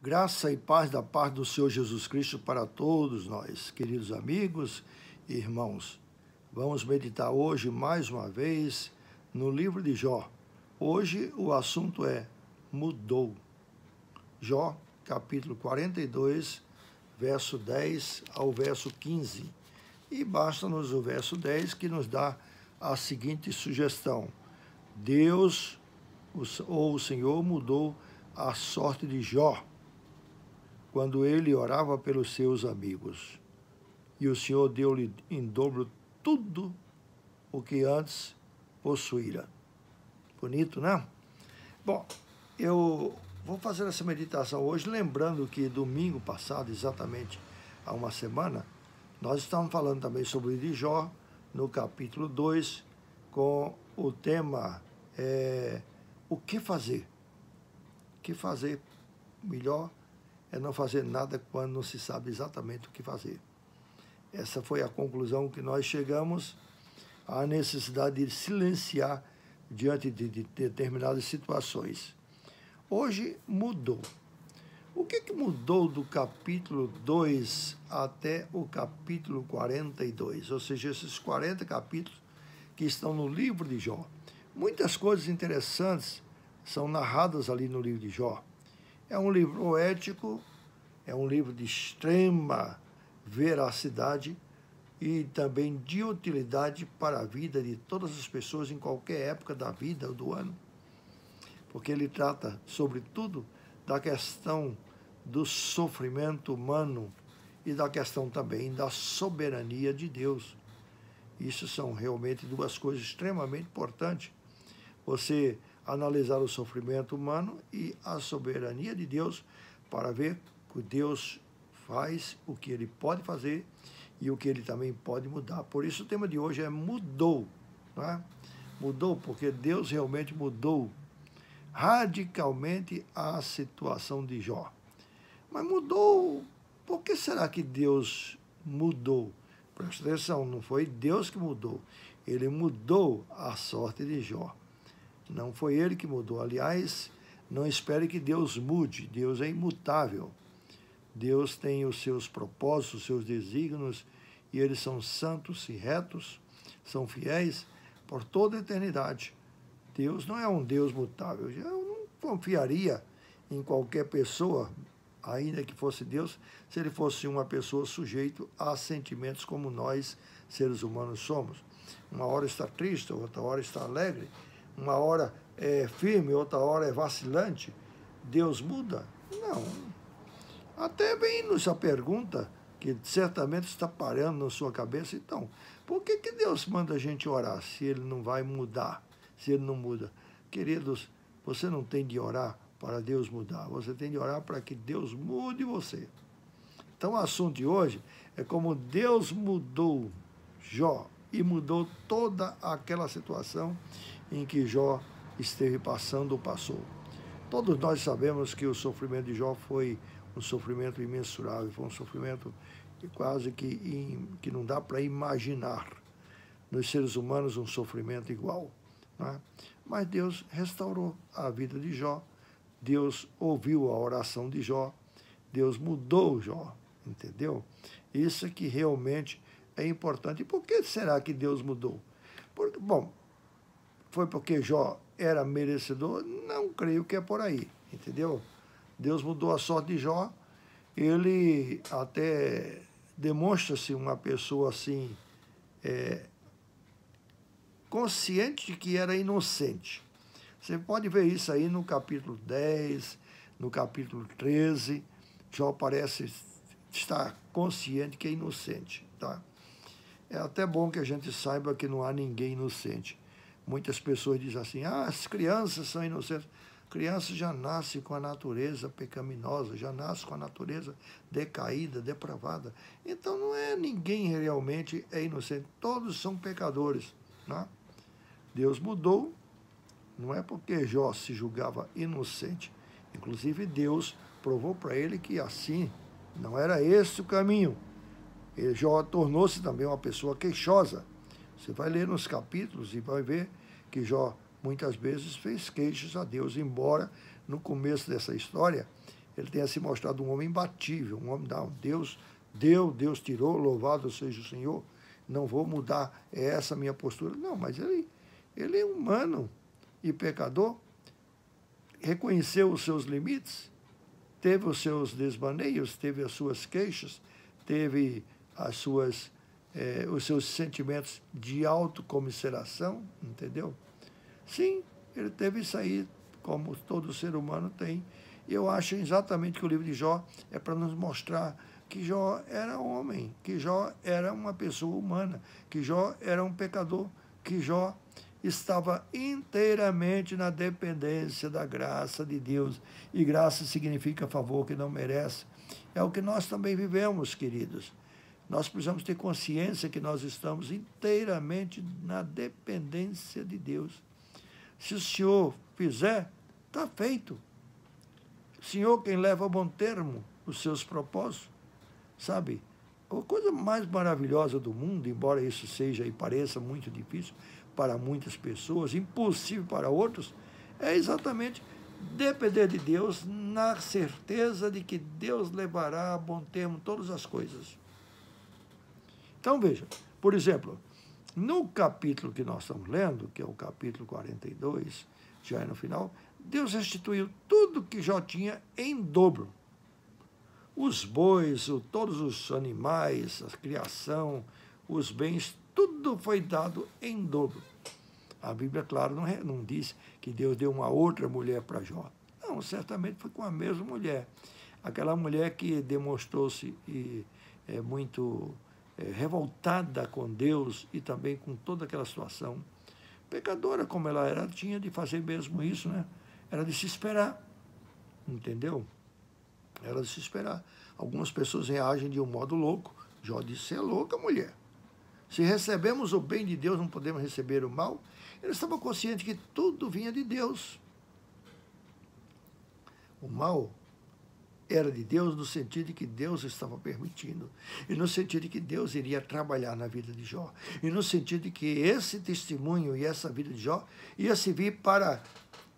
Graça e paz da parte do Senhor Jesus Cristo para todos nós, queridos amigos e irmãos. Vamos meditar hoje, mais uma vez, no livro de Jó. Hoje o assunto é mudou. Jó, capítulo 42, verso 10 ao verso 15. E basta-nos o verso 10 que nos dá a seguinte sugestão. Deus, ou o Senhor, mudou a sorte de Jó quando ele orava pelos seus amigos. E o Senhor deu-lhe em dobro tudo o que antes possuíra. Bonito, né? Bom, eu vou fazer essa meditação hoje, lembrando que domingo passado, exatamente há uma semana, nós estávamos falando também sobre o livro de Jó, no capítulo 2, com o tema o que fazer? O que fazer? Melhor é não fazer nada quando não se sabe exatamente o que fazer. Essa foi a conclusão que nós chegamos à necessidade de silenciar diante de determinadas situações. Hoje mudou. O que mudou do capítulo 2 até o capítulo 42? Ou seja, esses 40 capítulos que estão no livro de Jó. Muitas coisas interessantes são narradas ali no livro de Jó. É um livro poético, é um livro de extrema veracidade e também de utilidade para a vida de todas as pessoas em qualquer época da vida ou do ano. Porque ele trata, sobretudo, da questão do sofrimento humano e da questão também da soberania de Deus. Isso são realmente duas coisas extremamente importantes. Você analisar o sofrimento humano e a soberania de Deus para ver que Deus faz o que ele pode fazer e o que ele também pode mudar. Por isso o tema de hoje é mudou. Não é? Mudou porque Deus realmente mudou radicalmente a situação de Jó. Mas mudou, por que será que Deus mudou? Presta atenção, não foi Deus que mudou, ele mudou a sorte de Jó. Não foi ele que mudou. Aliás, não espere que Deus mude. Deus é imutável. Deus tem os seus propósitos, os seus desígnios, e eles são santos e retos, são fiéis por toda a eternidade. Deus não é um Deus mutável. Eu não confiaria em qualquer pessoa, ainda que fosse Deus, se ele fosse uma pessoa sujeita a sentimentos como nós, seres humanos, somos. Uma hora está triste, outra hora está alegre. Uma hora é firme, outra hora é vacilante. Deus muda? Não. Até vem-nos a pergunta, que certamente está parando na sua cabeça, então, por que Deus manda a gente orar se ele não vai mudar, se ele não muda? Queridos, você não tem de orar para Deus mudar, você tem de orar para que Deus mude você. Então o assunto de hoje é como Deus mudou Jó e mudou toda aquela situação em que Jó esteve passando ou passou. Todos nós sabemos que o sofrimento de Jó foi um sofrimento imensurável, foi um sofrimento que quase que não dá para imaginar nos seres humanos um sofrimento igual. Não é? Mas Deus restaurou a vida de Jó, Deus ouviu a oração de Jó, Deus mudou Jó, entendeu? Isso é que realmente é importante. E por que será que Deus mudou? Porque, bom, foi porque Jó era merecedor? Não creio que é por aí, entendeu? Deus mudou a sorte de Jó, ele até demonstra-se uma pessoa assim, consciente de que era inocente. Você pode ver isso aí no capítulo 10, no capítulo 13, Jó parece estar consciente que é inocente, tá? É até bom que a gente saiba que não há ninguém inocente. Muitas pessoas dizem assim, as crianças são inocentes. Criança já nasce com a natureza pecaminosa, já nasce com a natureza decaída, depravada. Então não é ninguém realmente é inocente, todos são pecadores. Né? Deus mudou, não é porque Jó se julgava inocente. Inclusive Deus provou para ele que assim não era esse o caminho. E Jó tornou-se também uma pessoa queixosa. Você vai ler nos capítulos e vai ver que Jó muitas vezes fez queixas a Deus, embora no começo dessa história ele tenha se mostrado um homem imbatível, um homem, não, Deus deu, Deus tirou, louvado seja o Senhor, não vou mudar, é essa a minha postura. Não, mas ele é humano e pecador, reconheceu os seus limites, teve os seus desvaneios, teve as suas queixas, teve os seus sentimentos de autocomiseração, entendeu? Sim, ele teve isso aí, como todo ser humano tem. E eu acho exatamente que o livro de Jó é para nos mostrar que Jó era homem, que Jó era uma pessoa humana, que Jó era um pecador, que Jó estava inteiramente na dependência da graça de Deus. E graça significa favor que não merece. É o que nós também vivemos, queridos. Nós precisamos ter consciência que nós estamos inteiramente na dependência de Deus. Se o Senhor fizer, está feito. O Senhor quem leva a bom termo os seus propósitos, sabe? A coisa mais maravilhosa do mundo, embora isso seja e pareça muito difícil para muitas pessoas, impossível para outros, é exatamente depender de Deus na certeza de que Deus levará a bom termo todas as coisas. Então, veja, por exemplo, no capítulo que nós estamos lendo, que é o capítulo 42, já é no final, Deus restituiu tudo que Jó tinha em dobro. Os bois, todos os animais, a criação, os bens, tudo foi dado em dobro. A Bíblia, claro, não diz que Deus deu uma outra mulher para Jó. Não, certamente foi com a mesma mulher. Aquela mulher que demonstrou-se muito revoltada com Deus e também com toda aquela situação. Pecadora como ela era, tinha de fazer mesmo isso, né? Era de se esperar, entendeu? Era de se esperar. Algumas pessoas reagem de um modo louco. Jó disse, você é louca, mulher. Se recebemos o bem de Deus, não podemos receber o mal. Ele estava consciente que tudo vinha de Deus. O mal era de Deus no sentido de que Deus estava permitindo. E no sentido de que Deus iria trabalhar na vida de Jó. E no sentido de que esse testemunho e essa vida de Jó ia servir para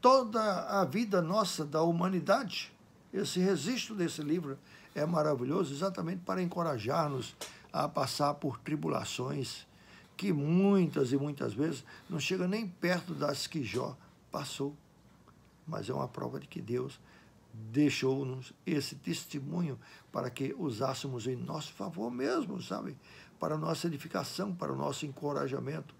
toda a vida nossa, da humanidade. Esse registro desse livro é maravilhoso exatamente para encorajar-nos a passar por tribulações que muitas e muitas vezes não chegam nem perto das que Jó passou. Mas é uma prova de que Deus deixou-nos esse testemunho para que usássemos em nosso favor mesmo, sabe? Para a nossa edificação, para o nosso encorajamento.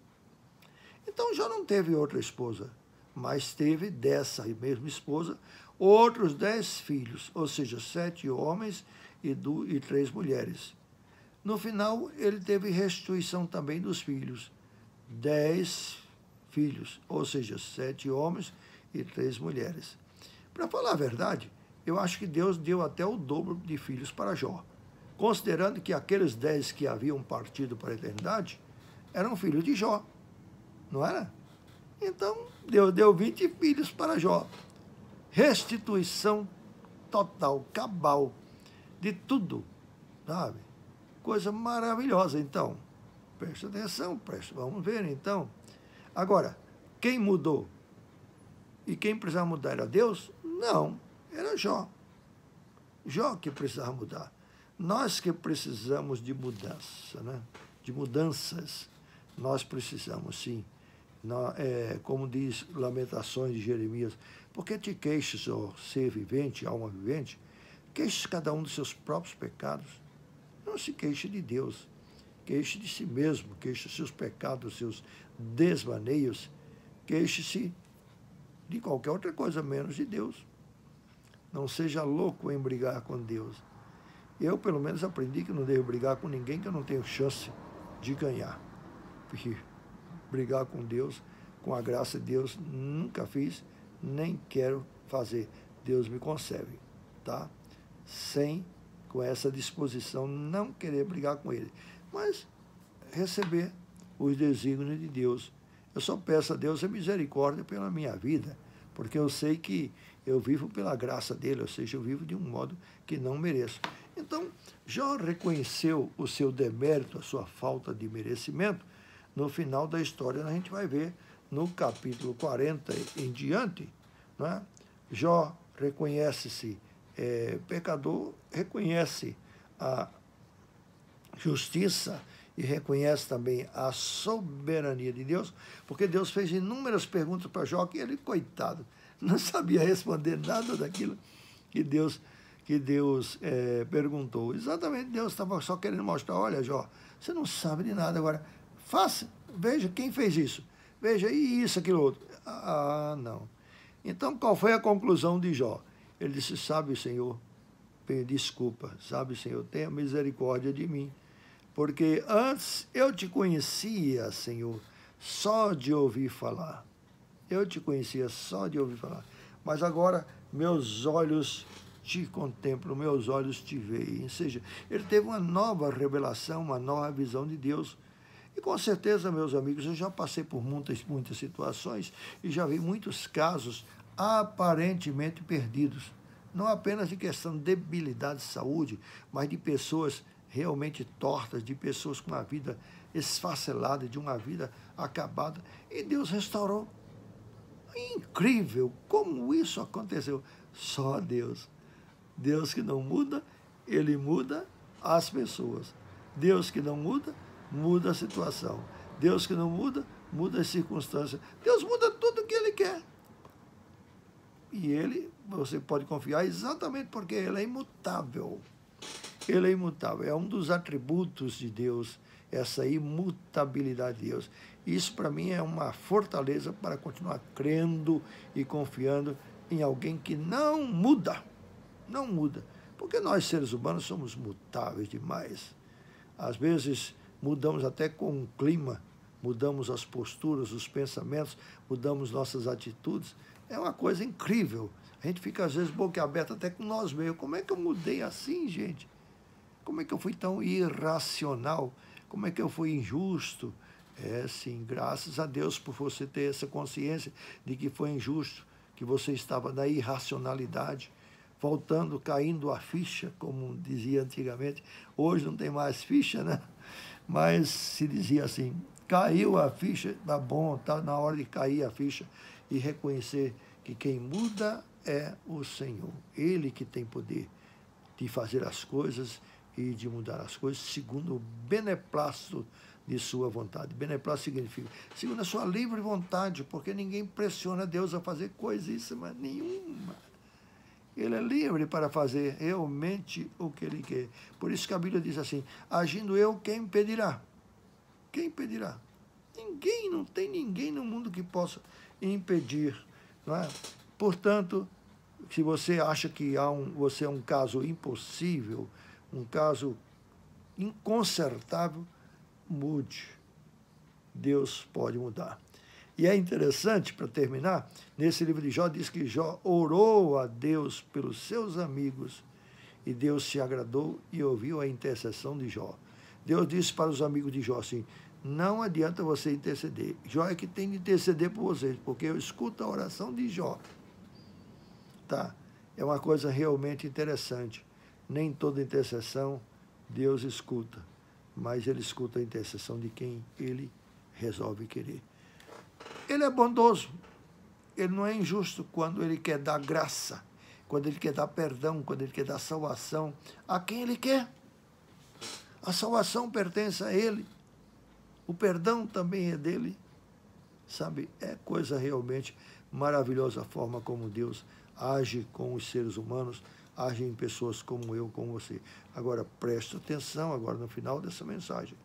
Então Jó não teve outra esposa, mas teve dessa mesma esposa outros 10 filhos, ou seja, 7 homens e 3 mulheres. No final, ele teve restituição também dos filhos. 10 filhos, ou seja, 7 homens e 3 mulheres. Para falar a verdade, eu acho que Deus deu até o dobro de filhos para Jó, considerando que aqueles 10 que haviam partido para a eternidade eram filhos de Jó, não era? Então, Deus deu 20 filhos para Jó. Restituição total, cabal, de tudo, sabe? Coisa maravilhosa, então. Preste atenção, vamos ver, então. Agora, quem mudou? E quem precisava mudar era Deus? Não, era Jó. Jó que precisava mudar. Nós que precisamos de mudança, né? De mudanças. Nós precisamos, sim. Como diz Lamentações de Jeremias, por que te queixas, ó ser vivente, alma vivente? Queixe cada um dos seus próprios pecados. Não se queixe de Deus. Queixe de si mesmo, queixe dos seus pecados, dos seus desvaneios. Queixe-se de qualquer outra coisa, menos de Deus. Não seja louco em brigar com Deus. Eu, pelo menos, aprendi que não devo brigar com ninguém que eu não tenho chance de ganhar. Porque brigar com Deus, com a graça de Deus, nunca fiz, nem quero fazer. Deus me concede, tá? Com essa disposição, não querer brigar com Ele, mas receber os desígnios de Deus. Eu só peço a Deus a misericórdia pela minha vida, porque eu sei que eu vivo pela graça dele, ou seja, eu vivo de um modo que não mereço. Então, Jó reconheceu o seu demérito, a sua falta de merecimento. No final da história, a gente vai ver no capítulo 40 em diante, né? Jó reconhece-se pecador reconhece a justiça e reconhece também a soberania de Deus, porque Deus fez inúmeras perguntas para Jó que ele, coitado, não sabia responder nada daquilo que Deus perguntou. Exatamente, Deus estava só querendo mostrar, olha, Jó, você não sabe de nada, agora faça, veja quem fez isso, veja, e isso, aquilo outro. Não. Então, qual foi a conclusão de Jó? Ele disse, sabe, Senhor, desculpa, sabe, Senhor, tenha misericórdia de mim, porque antes eu te conhecia, Senhor, só de ouvir falar. Eu te conhecia só de ouvir falar. Mas agora meus olhos te contemplam, meus olhos te veem. Ou seja, ele teve uma nova revelação, uma nova visão de Deus. E com certeza, meus amigos, eu já passei por muitas situações e já vi muitos casos aparentemente perdidos. Não apenas de questão de debilidade de saúde, mas de pessoas realmente tortas, de pessoas com uma vida esfacelada, de uma vida acabada. E Deus restaurou. Incrível! Como isso aconteceu? Só Deus. Deus que não muda, Ele muda as pessoas. Deus que não muda, muda a situação. Deus que não muda, muda as circunstâncias. Deus muda tudo o que Ele quer. E Ele, você pode confiar exatamente porque Ele é imutável. Ele é imutável. É um dos atributos de Deus, essa imutabilidade de Deus. Isso, para mim, é uma fortaleza para continuar crendo e confiando em alguém que não muda. Não muda. Porque nós, seres humanos, somos mutáveis demais. Às vezes, mudamos até com o clima, mudamos as posturas, os pensamentos, mudamos nossas atitudes. É uma coisa incrível. A gente fica, às vezes, boquiaberta até com nós mesmos. Como é que eu mudei assim, gente? Como é que eu fui tão irracional? Como é que eu fui injusto? Sim, graças a Deus por você ter essa consciência de que foi injusto, que você estava na irracionalidade, voltando, caindo a ficha, como dizia antigamente. Hoje não tem mais ficha, né? Mas se dizia assim, caiu a ficha, tá bom, tá na hora de cair a ficha e reconhecer que quem muda é o Senhor. Ele que tem poder de fazer as coisas e de mudar as coisas segundo o beneplácito de sua vontade. Beneplácito significa segundo a sua livre vontade, porque ninguém pressiona Deus a fazer coisíssima nenhuma. Ele é livre para fazer realmente o que Ele quer. Por isso que a Bíblia diz assim, agindo eu, quem impedirá? Quem impedirá? Ninguém, não tem ninguém no mundo que possa impedir. Não é? Portanto, se você acha que você é um caso impossível, um caso inconsertável, mude. Deus pode mudar. E é interessante, para terminar, nesse livro de Jó, diz que Jó orou a Deus pelos seus amigos e Deus se agradou e ouviu a intercessão de Jó. Deus disse para os amigos de Jó assim, não adianta você interceder. Jó é que tem de interceder por vocês, porque eu escuto a oração de Jó. Tá? É uma coisa realmente interessante. Nem toda intercessão Deus escuta, mas Ele escuta a intercessão de quem Ele resolve querer. Ele é bondoso, Ele não é injusto quando Ele quer dar graça, quando Ele quer dar perdão, quando Ele quer dar salvação a quem Ele quer. A salvação pertence a Ele, o perdão também é dEle, sabe? É coisa realmente maravilhosa a forma como Deus age com os seres humanos, age em pessoas como eu, como você. Agora, preste atenção agora no final dessa mensagem.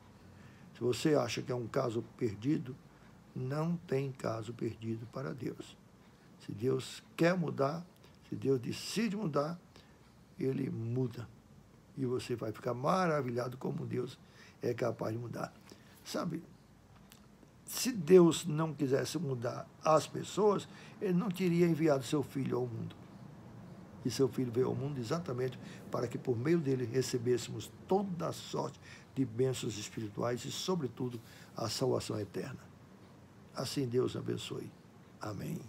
Se você acha que é um caso perdido, não tem caso perdido para Deus. Se Deus quer mudar, se Deus decide mudar, Ele muda. E você vai ficar maravilhado como Deus é capaz de mudar. Sabe, se Deus não quisesse mudar as pessoas, Ele não teria enviado seu Filho ao mundo. E seu Filho veio ao mundo exatamente para que por meio dele recebêssemos toda a sorte de bênçãos espirituais e, sobretudo, a salvação eterna. Assim Deus abençoe. Amém.